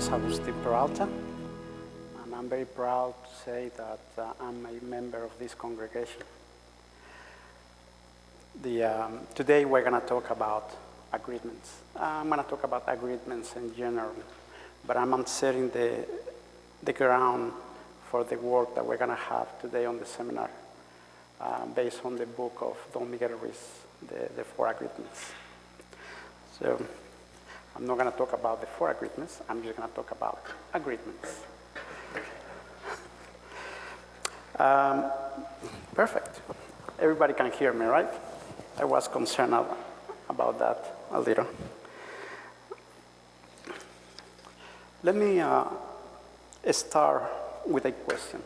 is Agustin Peralta, and I'm very proud to say that I'm a member of this congregation. Today we're going to talk about agreements. I'm going to talk about agreements in general, but I'm setting the ground for the work that we're going to have today on the seminar based on the book of Don Miguel Ruiz, the 4 agreements. So I'm not going to talk about the 4 agreements, I'm just going to talk about agreements. Perfect. Everybody can hear me, right? I was concerned about that a little. Let me start with a question.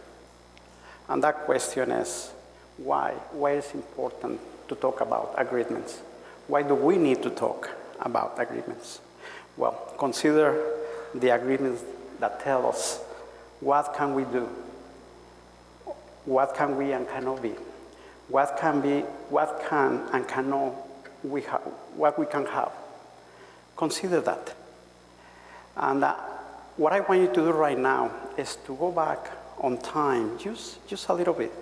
And that question is, why? Why is it important to talk about agreements? Why do we need to talk about agreements? Well, consider the agreements that tell us what can we do, what can we and cannot be, what can and cannot we have, what we can have. Consider that. And what I want you to do right now is to go back on time, just a little bit,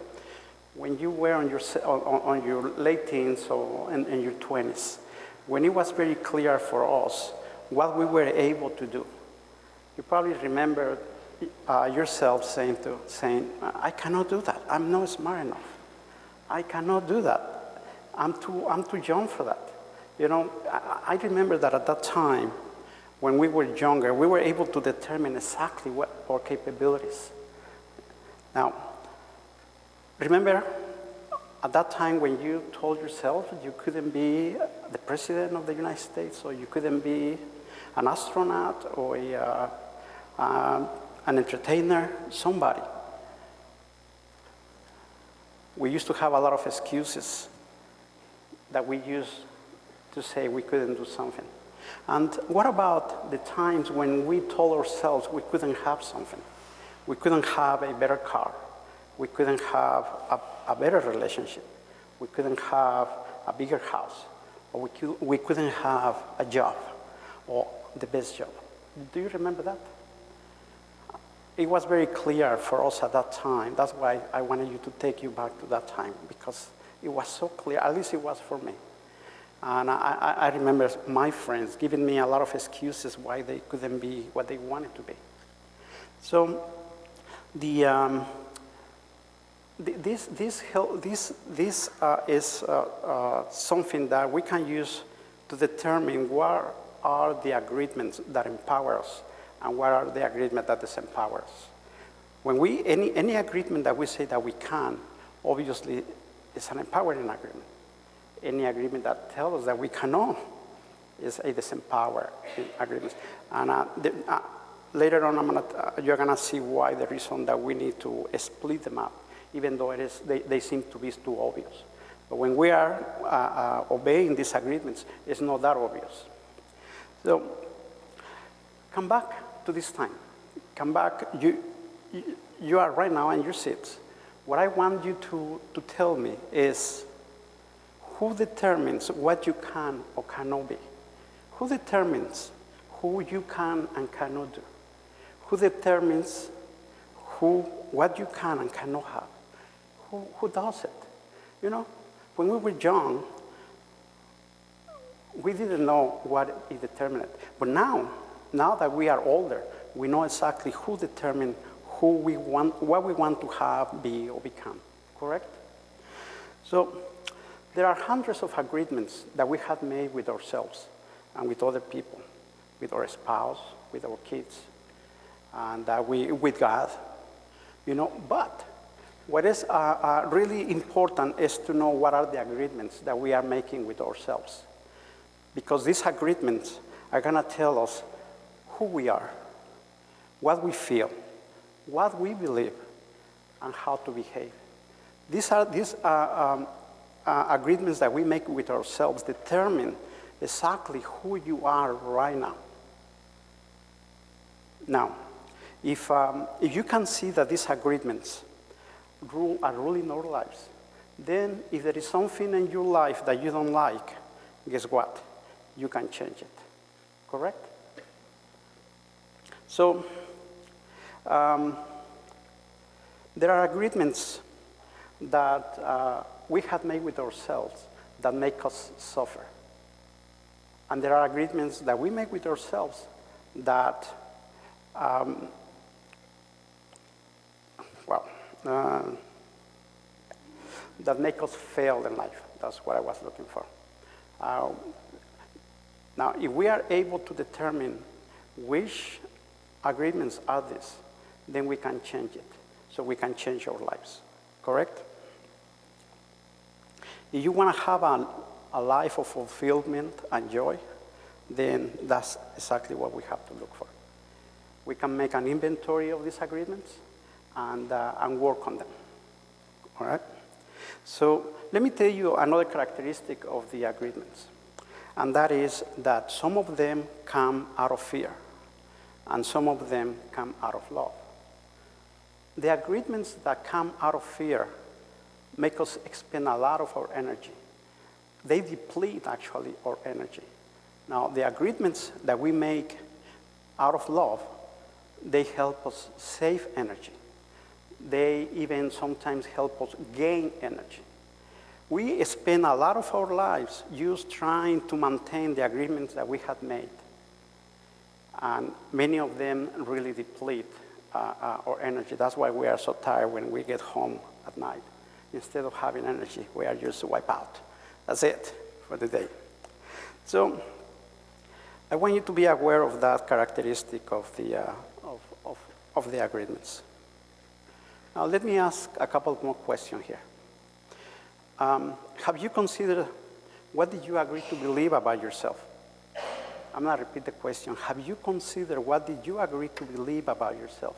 when you were on your late teens or in your 20s, when it was very clear for us what we were able to do. You probably remember yourself saying, I cannot do that. I'm not smart enough. I cannot do that. I'm too young for that. You know, I remember that at that time, when we were younger, we were able to determine exactly what our capabilities. Now, remember at that time when you told yourself you couldn't be the president of the United States, or you couldn't be an astronaut, or an entertainer, somebody. We used to have a lot of excuses that we used to say we couldn't do something. And what about the times when we told ourselves we couldn't have something? We couldn't have a better car. We couldn't have a better relationship. We couldn't have a bigger house. Or we couldn't have a job, or the best job. Do you remember that? It was very clear for us at that time. That's why I wanted you to take you back to that time, because it was so clear, at least it was for me. And I remember my friends giving me a lot of excuses why they couldn't be what they wanted to be. So this is something that we can use to determine what are the agreements that empower us and what are the agreements that disempower us. When any agreement that we say that we can, obviously is an empowering agreement. Any agreement that tells us that we cannot is a disempowering agreement. And later on, you're gonna see why the reason that we need to split them up, even though they seem to be too obvious. But when we are obeying these agreements, it's not that obvious. So come back to this time. Come back. You are right now in your seats. What I want you to tell me is, who determines what you can or cannot be? Who determines who you can and cannot do? Who determines what you can and cannot have? Who does it? You know, when we were young, we didn't know what it determined. But now that we are older, we know exactly who determines what we want to have, be, or become. Correct? So there are hundreds of agreements that we have made with ourselves and with other people, with our spouse, with our kids, and with God. You know, but what is really important is to know what are the agreements that we are making with ourselves. Because these agreements are going to tell us who we are, what we feel, what we believe, and how to behave. These agreements that we make with ourselves determine exactly who you are right now. Now, if you can see that these agreements are ruling our lives, then if there is something in your life that you don't like, guess what? You can change it. Correct? So there are agreements that we have made with ourselves that make us suffer. And there are agreements that we make with ourselves that, that make us fail in life. That's what I was looking for. Now, if we are able to determine which agreements are these, then we can change it. So we can change our lives, correct? If you want to have a life of fulfillment and joy, then that's exactly what we have to look for. We can make an inventory of these agreements and work on them, all right? So let me tell you another characteristic of the agreements, and that is that some of them come out of fear, and some of them come out of love. The agreements that come out of fear make us expend a lot of our energy. They deplete, actually, our energy. Now, the agreements that we make out of love, they help us save energy. They even sometimes help us gain energy. We spend a lot of our lives just trying to maintain the agreements that we had made. And many of them really deplete our energy. That's why we are so tired when we get home at night. Instead of having energy, we are just wiped out. That's it for the day. So I want you to be aware of that characteristic of the agreements. Now let me ask a couple more questions here. Have you considered what did you agree to believe about yourself? I'm going to repeat the question. Have you considered what did you agree to believe about yourself?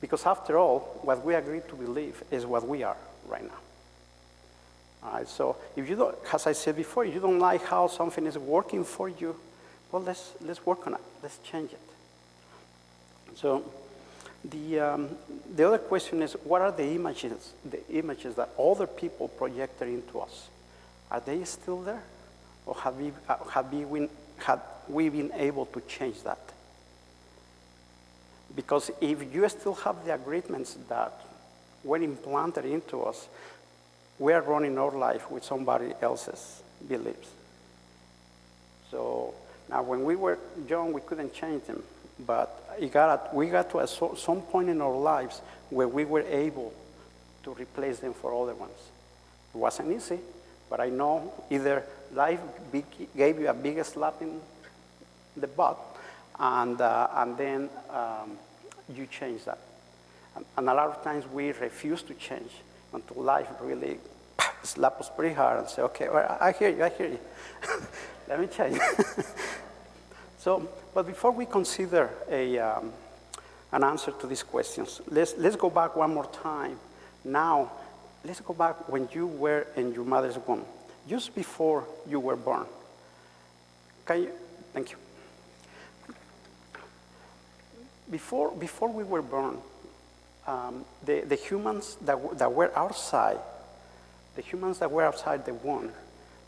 Because after all, what we agree to believe is what we are right now. All right, so if you don't, as I said before, if you don't like how something is working for you, well, let's work on it. Let's change it. So the other question is, what are the images that other people projected into us? Are they still there? Or have we been able to change that? Because if you still have the agreements that were implanted into us, we are running our life with somebody else's beliefs. So now when we were young, we couldn't change them. But we got to some point in our lives where we were able to replace them for other ones. It wasn't easy, but I know either life gave you a big slap in the butt, and then you change that. And a lot of times we refuse to change until life really slaps us pretty hard and say, okay, well, I hear you. Let me change. So, but before we consider an answer to these questions, let's go back one more time. Now, let's go back when you were in your mother's womb, just before you were born. Thank you. Before we were born, the humans that were outside, the womb,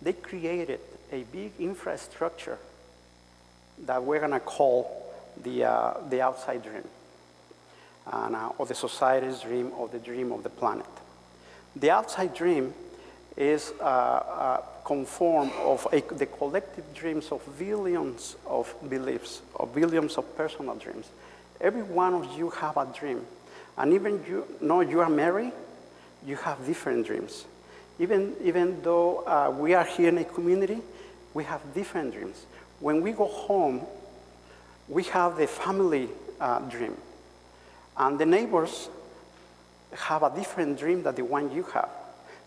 they created a big infrastructure that we're going to call the outside dream, or the society's dream, or the dream of the planet. The outside dream is conformed of the collective dreams of billions of beliefs, or billions of personal dreams. Every one of you have a dream. And even you are married, you have different dreams. Even though we are here in a community, we have different dreams. When we go home, we have the family dream. And the neighbors have a different dream than the one you have.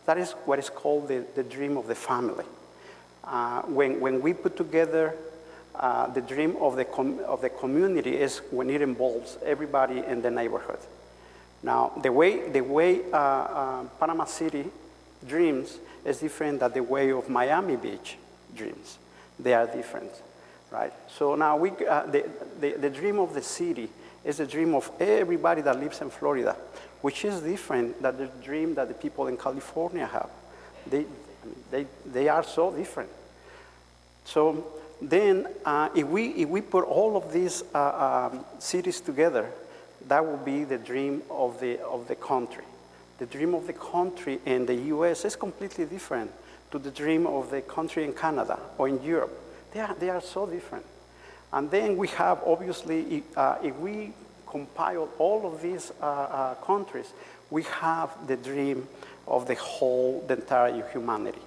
That is what is called the dream of the family. When we put together the dream of the community is when it involves everybody in the neighborhood. Now, the way Panama City dreams is different than the way of Miami Beach dreams. They are different, right? So now the dream of the city is the dream of everybody that lives in Florida, which is different than the dream that the people in California have. They are so different. So then if we put all of these cities together, that will be the dream of the country. The dream of the country in the US is completely different to the dream of the country in Canada or in Europe. They are so different. And then we have, obviously, if we compile all of these countries, we have the dream of the entire humanity,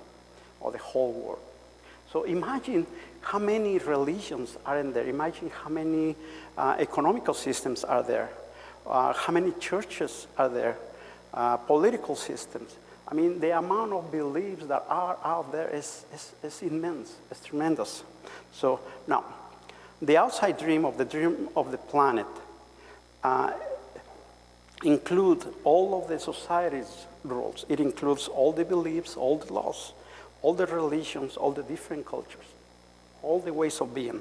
or the whole world. So imagine how many religions are in there. Imagine how many economical systems are there, how many churches are there, political systems. I mean, the amount of beliefs that are out there is immense, it's tremendous. So now, the outside dream of the planet include all of the society's rules. It includes all the beliefs, all the laws, all the religions, all the different cultures, all the ways of being.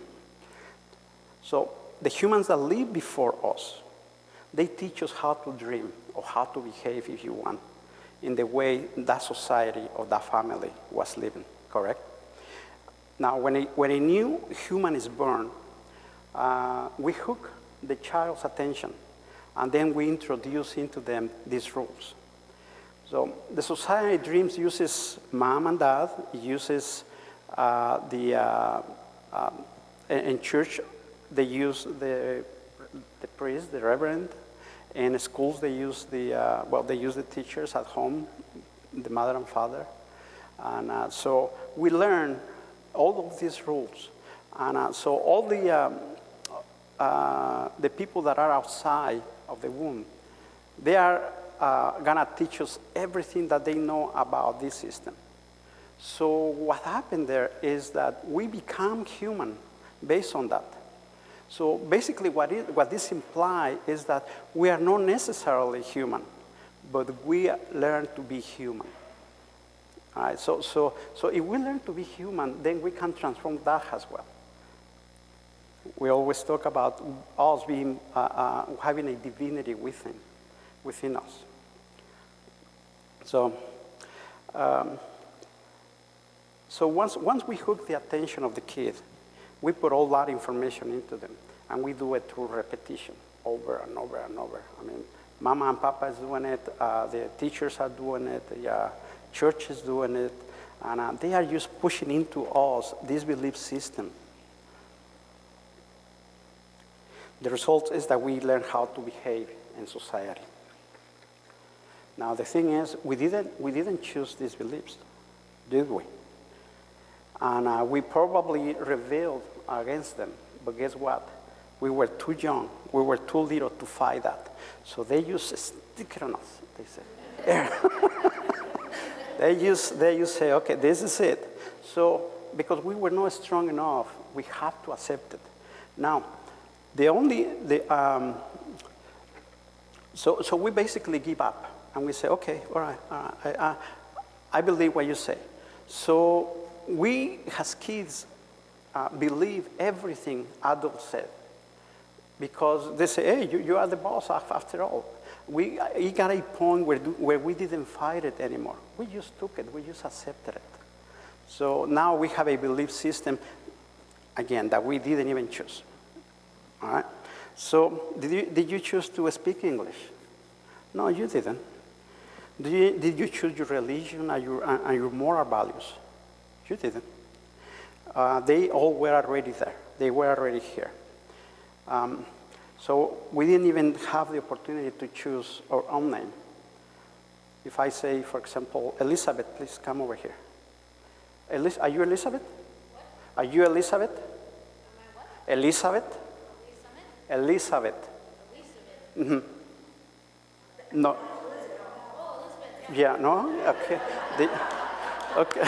So the humans that live before us, they teach us how to dream or how to behave, if you want, in the way that society or that family was living, correct? Now, when a new human is born, we hook the child's attention, and then we introduce into them these rules. So the society dreams uses mom and dad, uses in church, they use the priest, the reverend. In schools, they use the teachers at home, the mother and father. And so we learn all of these rules. And so all the people that are outside of the womb, they are gonna teach us everything that they know about this system. So what happened there is that we become human based on that. So basically what this implies is that we are not necessarily human, but we learn to be human. All right, so if we learn to be human, then we can transform that as well. We always talk about us being, having a divinity within us. So once we hook the attention of the kid, we put all that information into them, and we do it through repetition, over and over and over. I mean, Mama and Papa is doing it, the teachers are doing it, the church is doing it, and they are just pushing into us this belief system. The result is that we learn how to behave in society. Now, the thing is, we didn't choose these beliefs, did we? And we probably rebelled against them, but guess what? We were too young, we were too little to fight that. So they used a sticker on us, they said. they just say, okay, this is it. So, because we were not strong enough, we have to accept it. Now, so we basically give up, and we say, okay, all right, I believe what you say. So we, as kids, believe everything adults said, because they say, hey, you are the boss after all. It got a point where we didn't fight it anymore. We just took it, we just accepted it. So now we have a belief system, again, that we didn't even choose. All right? So did you choose to speak English? No, you didn't. Did you choose your religion and your moral values? You didn't. They all were already there. They were already here. So we didn't even have the opportunity to choose our own name. If I say, for example, Elizabeth, please come over here. Are you Elizabeth? What? Are you Elizabeth? Am I what? Elizabeth? Elizabeth. Mm-hmm. No. Oh, Elizabeth. Yeah, no? Okay. Okay.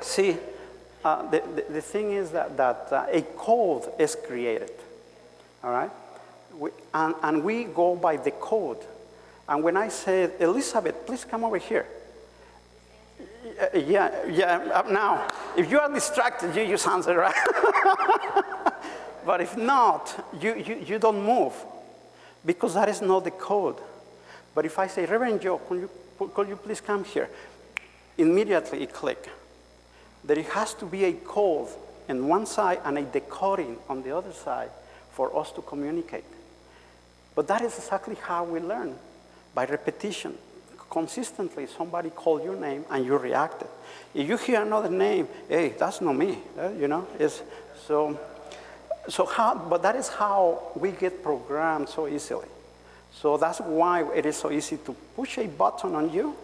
See, the thing is that a code is created, all right? And we go by the code. And when I said, Elizabeth, please come over here. Yeah, now, if you are distracted, you just answer, right? But if not, you don't move, because that is not the code. But if I say, Reverend Joe, could you please come here? Immediately it click. there has to be a code on one side and a decoding on the other side for us to communicate. But that is exactly how we learn, by repetition. Consistently, somebody called your name and you reacted. If you hear another name, hey, that's not me, you know? But that is how we get programmed so easily. So that's why it is so easy to push a button on you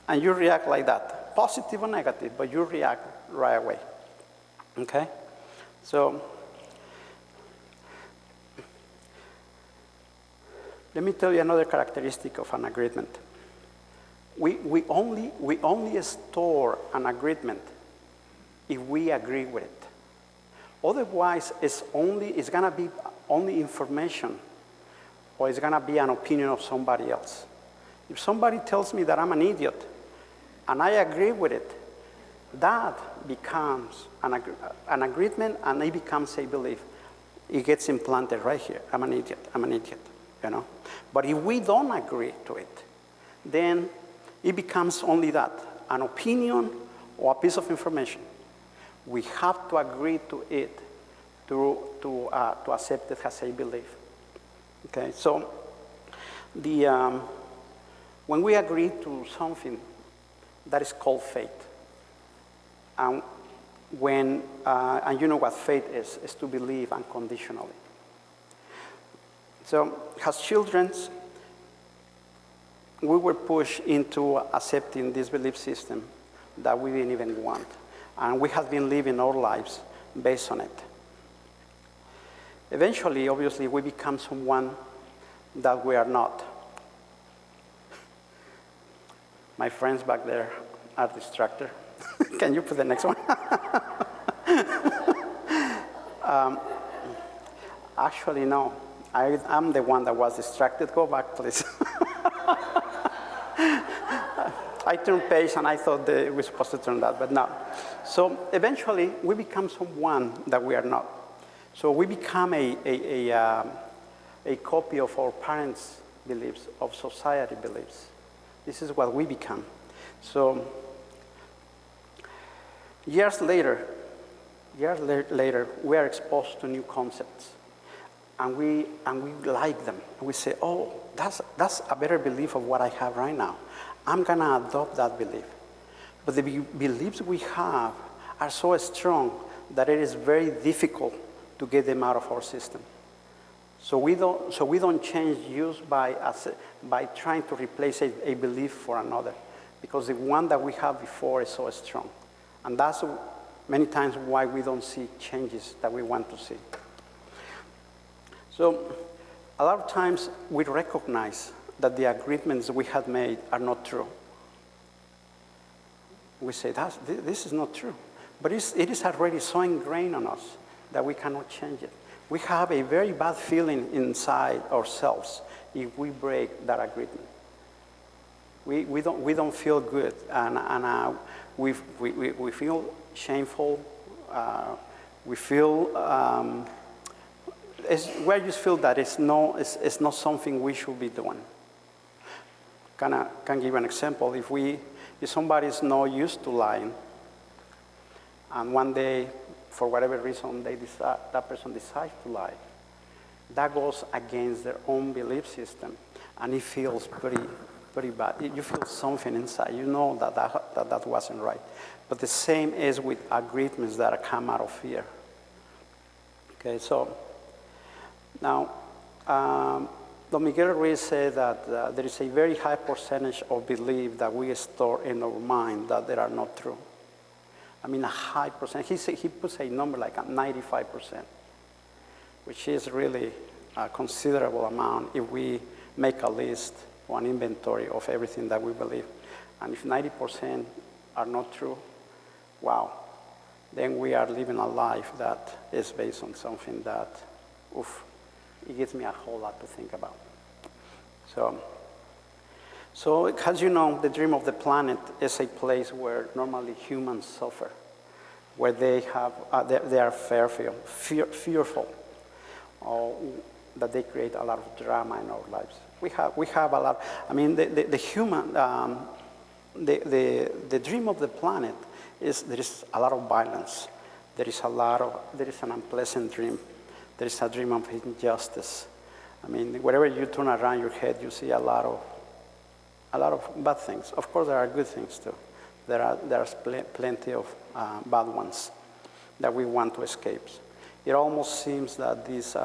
and you react like that, positive or negative, but you react right away, okay? So let me tell you another characteristic of an agreement. We only store an agreement if we agree with it. Otherwise, it's gonna be only information, or it's gonna be an opinion of somebody else. If somebody tells me that I'm an idiot, and I agree with it, that becomes an agreement, and it becomes a belief. It gets implanted right here. I'm an idiot, you know? But if we don't agree to it, then it becomes only that, an opinion or a piece of information. We have to agree to it to accept it as a belief. Okay, so when we agree to something, that is called faith. And you know what faith is to believe unconditionally. So as children, we were pushed into accepting this belief system that we didn't even want. And we have been living our lives based on it. Eventually, obviously, we become someone that we are not. My friends back there are distracted. Can you put the next one? Actually, no. I'm the one that was distracted. Go back, please. I turned page and I thought we were supposed to turn that, but no. So eventually, we become someone that we are not. So we become a copy of our parents' beliefs, of society beliefs. This is what we become. So years later, we are exposed to new concepts, and we like them. And we say, oh, that's a better belief of what I have right now. I'm gonna adopt that belief. But the beliefs we have are so strong that it is very difficult to get them out of our system. So we don't change use by trying to replace a belief for another, because the one that we have before is so strong. And that's many times why we don't see changes that we want to see. So a lot of times we recognize that the agreements we had made are not true. We say, this is not true. But it is already so ingrained on us that we cannot change it. We have a very bad feeling inside ourselves if we break that agreement. We don't feel good, and we feel shameful. We feel we just feel that it's not something we should be doing. Can give you an example? If somebody is not used to lying, and one day, for whatever reason, that person decides to lie, that goes against their own belief system, and it feels pretty bad. You feel something inside. You know that wasn't right. But the same is with agreements that come out of fear. Okay, so now, Don Miguel Ruiz said that there is a very high percentage of belief that we store in our mind that they are not true. I mean, a high percent. He puts a number like 95%, which is really a considerable amount if we make a list or an inventory of everything that we believe. And if 90% are not true, wow, then we are living a life that is based on something that, it gives me a whole lot to think about. So as you know, the dream of the planet is a place where normally humans suffer, where they are fearful, or that they create a lot of drama in our lives. We have a lot. I mean, the dream of the planet is there is a lot of violence. There is an unpleasant dream. There is a dream of injustice. I mean, wherever you turn around your head, you see a lot of bad things. Of course, there are good things too. There's plenty of bad ones that we want to escape. It almost seems that this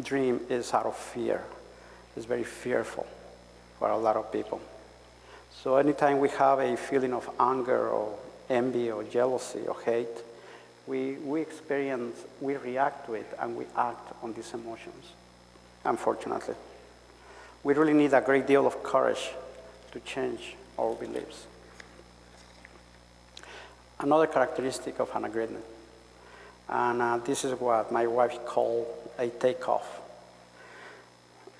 dream is out of fear. It's very fearful for a lot of people. So anytime we have a feeling of anger or envy or jealousy or hate, we react to it and we act on these emotions, unfortunately. We really need a great deal of courage to change our beliefs. Another characteristic of an agreement, and this is what my wife called a takeoff.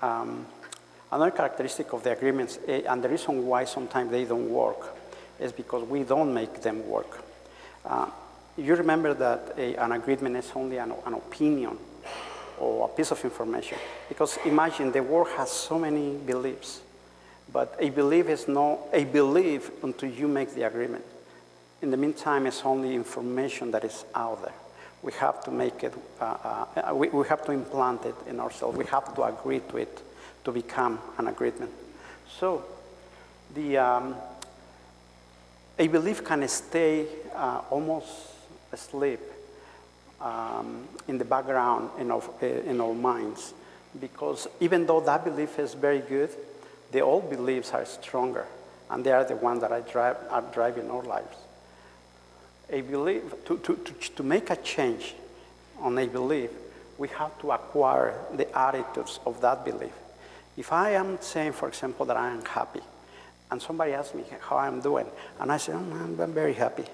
Another characteristic of the agreements, and the reason why sometimes they don't work, is because we don't make them work. You remember that an agreement is only an opinion or a piece of information. Because imagine the world has so many beliefs, but a belief is not a belief until you make the agreement. In the meantime, it's only information that is out there. We have to make it, we have to implant it in ourselves. We have to agree to it to become an agreement. So a belief can stay almost asleep in the background in our minds, because even though that belief is very good, the old beliefs are stronger, and they are the ones that are driving our lives. A belief, to make a change on a belief, we have to acquire the attitudes of that belief. If I am saying, for example, that I am happy, and somebody asks me how I'm doing, and I say, I'm very happy.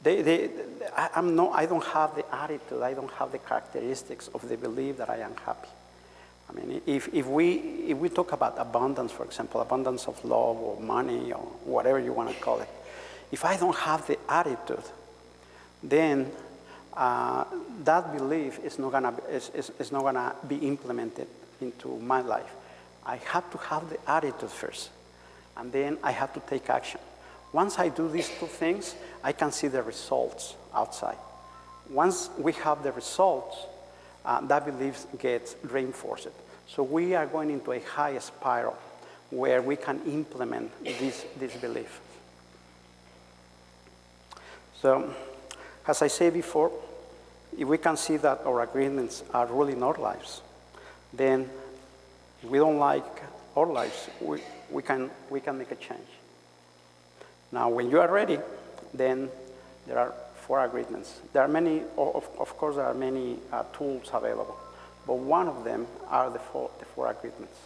I don't have the attitude, I don't have the characteristics of the belief that I am happy. I mean, if we talk about abundance, for example, abundance of love or money or whatever you want to call it, if I don't have the attitude, then that belief is not gonna be implemented into my life. I have to have the attitude first, and then I have to take action. Once I do these two things, I can see the results outside. Once we have the results, that belief gets reinforced. So we are going into a high spiral where we can implement this belief. So, as I said before, if we can see that our agreements are ruling our lives, then if we don't like our lives, we can make a change. Now, when you are ready, then there are 4 agreements. There are many, of course, there are many tools available, but one of them are the four agreements.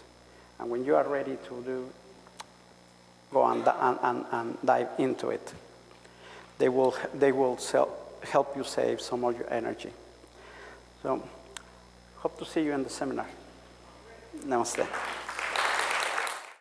And when you are ready to go and dive into it, they will help you save some of your energy. So, hope to see you in the seminar. Namaste.